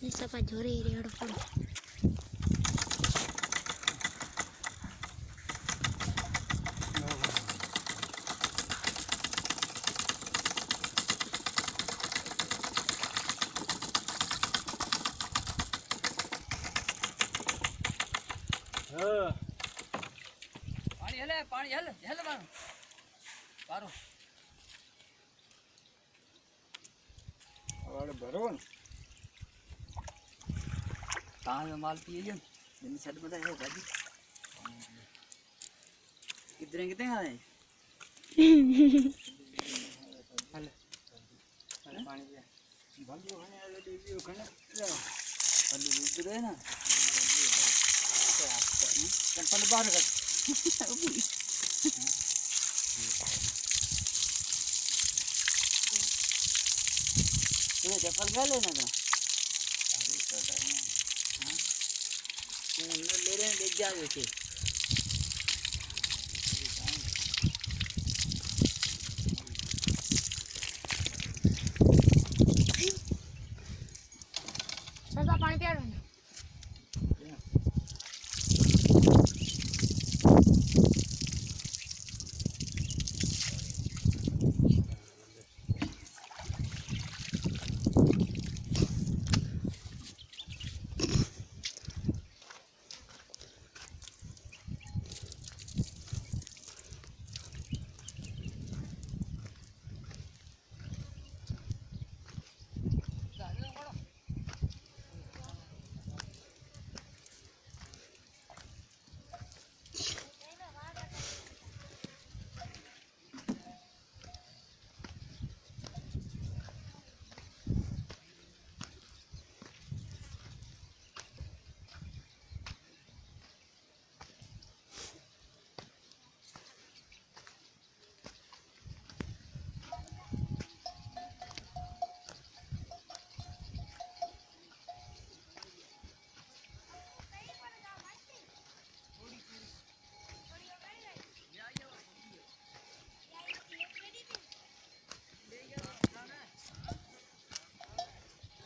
ये सपा झोरे रेड़ पड़ो पानी हल मारो पारो और भरो कहाँ में माल पिए जन दिन छत में है भाजी कितने आए हल पानी पिया भलो है आले देवी खने पल्लू दूध है ना चप्पल बाहर कर तुम्हें चप्पल क्या लेना था ले रहे हैं देख जा